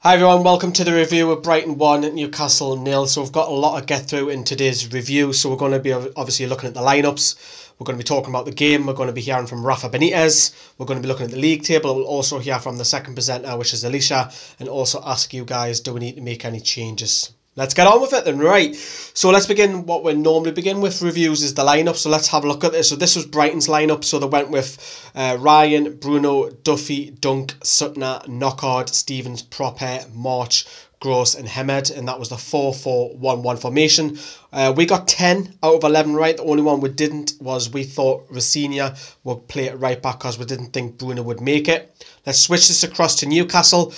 Hi everyone, welcome to the review of Brighton 1, Newcastle 0. So we've got a lot to get through in today's review. So we're going to be obviously looking at the lineups. We're going to be talking about the game. We're going to be hearing from Rafa Benitez. We're going to be looking at the league table. We'll also hear from the second presenter, which is Elisha, and also ask you guys, do we need to make any changes? Let's get on with it then. Right, so let's begin. What we normally begin with reviews is the lineup. So let's have a look at this. So this was Brighton's lineup. So they went with Ryan, Bruno, Duffy, Dunk, Sutner, Knockaert, Stevens, Proper, March, Gross and Hemed, and that was the 4-4-1-1 formation. We got 10 out of 11 right. The only one we didn't was we thought Rafinha would play it right back because we didn't think Bruno would make it. Let's switch this across to Newcastle.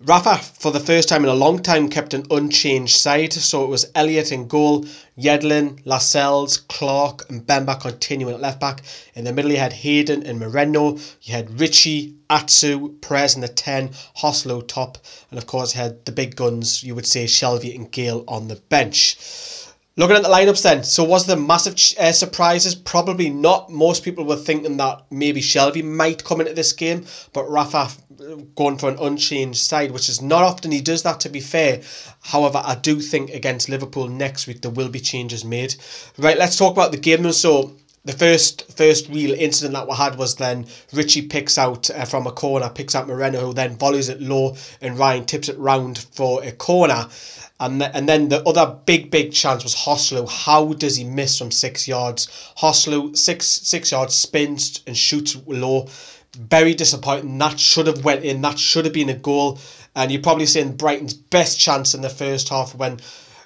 Rafa, for the first time in a long time, kept an unchanged side. So it was Elliott in goal, Yedlin, Lascelles, Clark and Bemba continuing at left back. In the middle you had Hayden and Moreno. You had Richie, Atsu, Perez in the 10, Hoslo top. And of course you had the big guns, you would say Shelvey and Gale on the bench. Looking at the lineups then, so was there massive surprises? Probably not. Most people were thinking that maybe Shelvey might come into this game, but Rafa going for an unchanged side, which is not often he does that, to be fair. However, I do think against Liverpool next week there will be changes made. Right, let's talk about the game. So the first real incident that we had was then Richie picks out from a corner, picks out Moreno, who then volleys it low, and Ryan tips it round for a corner. And then the other big chance was Hoslo. How does he miss from 6 yards? Hoslo, six yards, spins and shoots low. Very disappointing. That should have went in. That should have been a goal. And you're probably seeing Brighton's best chance in the first half when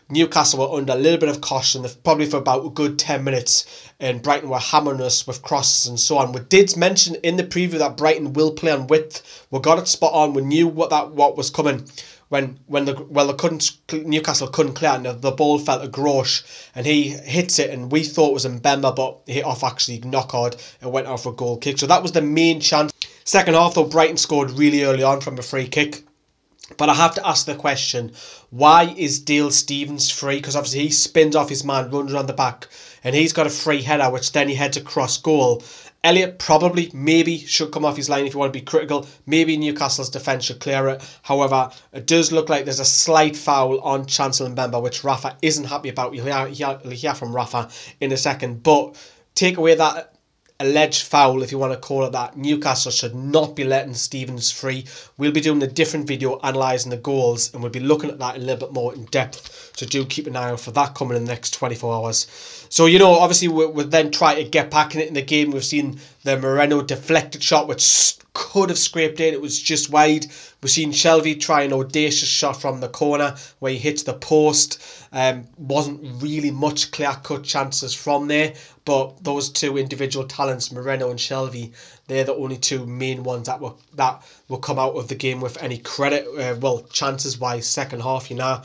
Newcastle were under a little bit of caution, probably for about a good 10 minutes, and Brighton were hammering us with crosses and so on. We did mention in the preview that Brighton will play on width. We got it spot on. We knew what was coming. When Newcastle couldn't clear and the ball fell to Grosh and he hits it, and we thought it was Mbemba, but he hit off actually Knockaert and went out for a goal kick. So that was the main chance. Second half though, Brighton scored really early on from a free kick. But I have to ask the question, why is Dale Stevens free? Because obviously he spins off his man, runs around the back, and he's got a free header, which then he heads across goal. Elliott probably, maybe, should come off his line if you want to be critical. Maybe Newcastle's defence should clear it. However, it does look like there's a slight foul on Chancellor Mbemba, which Rafa isn't happy about. You'll hear from Rafa in a second. But take away that alleged foul, if you want to call it that, Newcastle should not be letting Stevens free. We'll be doing a different video analysing the goals, and we'll be looking at that a little bit more in depth. So do keep an eye out for that coming in the next 24 hours. So, you know, obviously we'll then try to get back in it in the game. We've seen the Moreno deflected shot, which could have scraped in. It was just wide. We've seen Shelvey try an audacious shot from the corner where he hits the post. Wasn't really much clear-cut chances from there. But those two individual talents, Moreno and Shelvey, they're the only two main ones that will come out of the game with any credit. Well, chances-wise, second half, you know.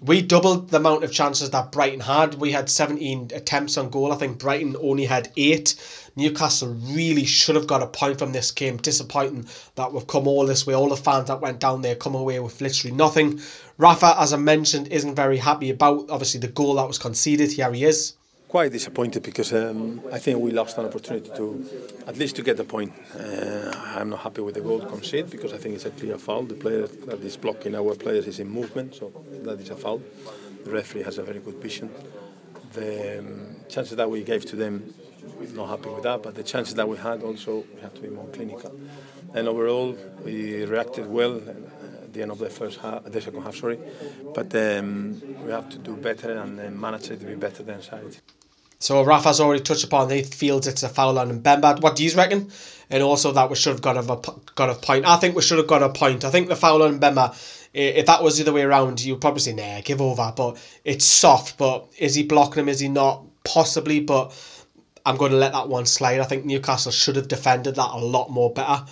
We doubled the amount of chances that Brighton had. We had 17 attempts on goal. I think Brighton only had 8. Newcastle really should have got a point from this game. Disappointing that we've come all this way. All the fans that went down there come away with literally nothing. Rafa, as I mentioned, isn't very happy about, obviously, the goal that was conceded. Here he is. Quite disappointed because I think we lost an opportunity to at least to get the point. I'm not happy with the goal conceded because I think it's a clear foul. The player that is blocking our players is in movement, so that is a foul. The referee has a very good vision. The chances that we gave to them, not happy with that, but the chances that we had also, we have to be more clinical. And overall, we reacted well at the end of the second half, but we have to do better and manage it to be better than side. So Rafa's already touched upon, he feels it's a foul on Mbemba. What do you reckon? And also that we should have got a point. I think we should have got a point. I think the foul on Mbemba, if that was the other way around, you'd probably say, nah, give over. But it's soft. But is he blocking him? Is he not? Possibly. But I'm going to let that one slide. I think Newcastle should have defended that a lot more better.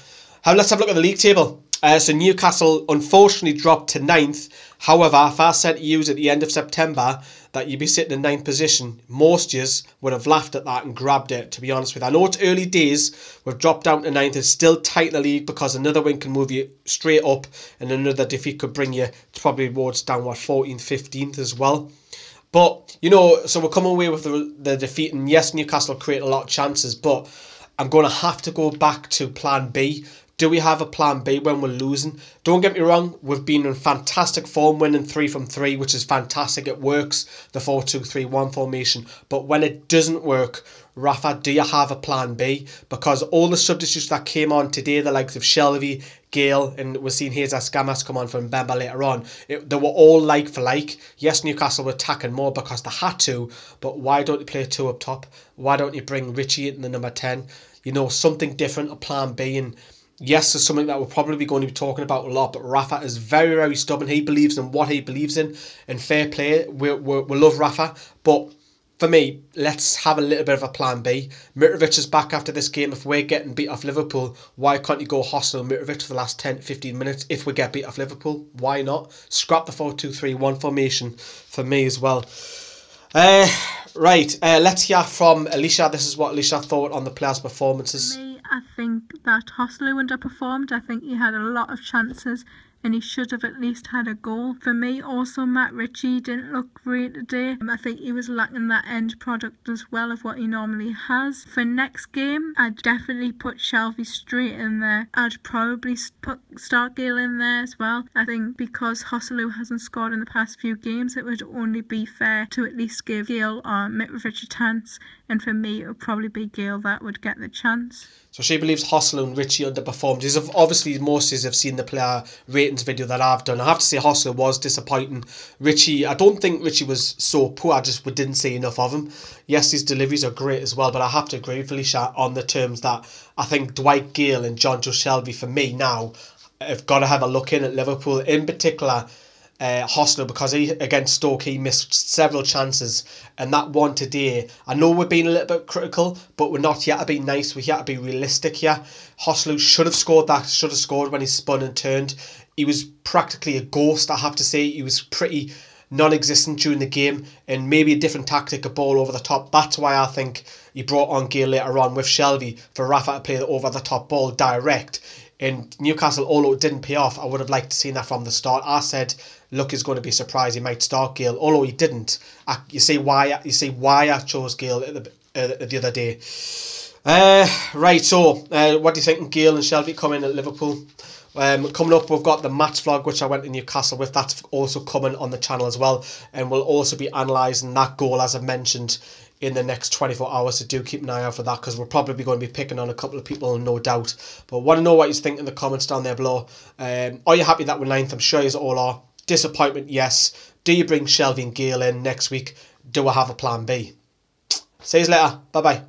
Let's have a look at the league table. So Newcastle unfortunately dropped to 9th. However, if I said to you at the end of September that you'd be sitting in 9th position, most of us would have laughed at that and grabbed it, to be honest with you. I know it's early days. We've dropped down to 9th. It's still tight in the league because another win can move you straight up and another defeat could bring you probably towards down, 14th, 15th as well. But, you know, so we're coming away with the defeat. And yes, Newcastle create a lot of chances, but I'm going to have to go back to plan B. Do we have a plan B when we're losing? Don't get me wrong, we've been in fantastic form, winning 3 from 3, which is fantastic. It works, the 4-2-3-1 formation. But when it doesn't work, Rafa, do you have a plan B? Because all the substitutes that came on today, the likes of Shelvey, Gale, and we're seeing here's Skamas come on from Mbemba later on, they were all like for like. Yes, Newcastle were attacking more because they had to, but why don't you play 2 up top? Why don't you bring Richie in the number 10? You know, something different, a plan B. And yes, it's something that we're probably going to be talking about a lot, but Rafa is very, very stubborn. He believes in what he believes in, and fair play. We love Rafa, but for me, let's have a little bit of a plan B. Mitrovic is back after this game. If we're getting beat off Liverpool, why can't you go Hostel and Mitrovic for the last 10-15 minutes if we get beat off Liverpool? Why not? Scrap the 4-2-3-1 formation for me as well. Right, let's hear from Elisha. This is what Elisha thought on the players' performances. For me, I think that Hostel underperformed. I think he had a lot of chances and he should have at least had a goal. For me, also, Matt Ritchie didn't look great today. I think he was lacking that end product as well of what he normally has. For next game, I'd definitely put Shelvey straight in there. I'd probably start Gale in there as well. I think because Hostel hasn't scored in the past few games, it would only be fair to at least give Gale or Mitrovic a chance. And for me, it would probably be Gale that would get the chance. So she believes Hostel and Richie underperformed. Obviously, most of us have seen the player ratings video that I've done. I have to say Hostel was disappointing. Richie, I don't think Richie was so poor, we didn't see enough of him. Yes, his deliveries are great as well, but I have to agree with Elisha on the terms that I think Dwight Gale and John Joe Shelvey, for me now, have got to have a look in at Liverpool. In particular, Hostel, because against Stoke he missed several chances, and that one today, I know we're being a little bit critical, but we're not here to be nice, we're here to be realistic here. Hostel should have scored when he spun and turned. He was practically a ghost, I have to say. He was pretty non-existent during the game, and maybe a different tactic, a ball over the top. That's why I think he brought on Gale later on with Shelvey for Rafa to play the over the top ball direct. In Newcastle, although it didn't pay off, I would have liked to see that from the start. I said, look, is going to be surprised he might start Gale, although he didn't. You see why I chose Gale the other day. Right, so what do you think of Gale and Shelvey coming at Liverpool? Coming up, we've got the match vlog, which I went to Newcastle with. That's also coming on the channel as well, and we'll also be analysing that goal, as I mentioned, in the next 24 hours, so do keep an eye out for that, because we're probably going to be picking on a couple of people, no doubt. But want to know what you think in the comments down there below. Are you happy that we're 9th? I'm sure you all are. Disappointment, yes. Do you bring Shelvey and Gale in next week? Do I have a plan B? See you later. Bye bye.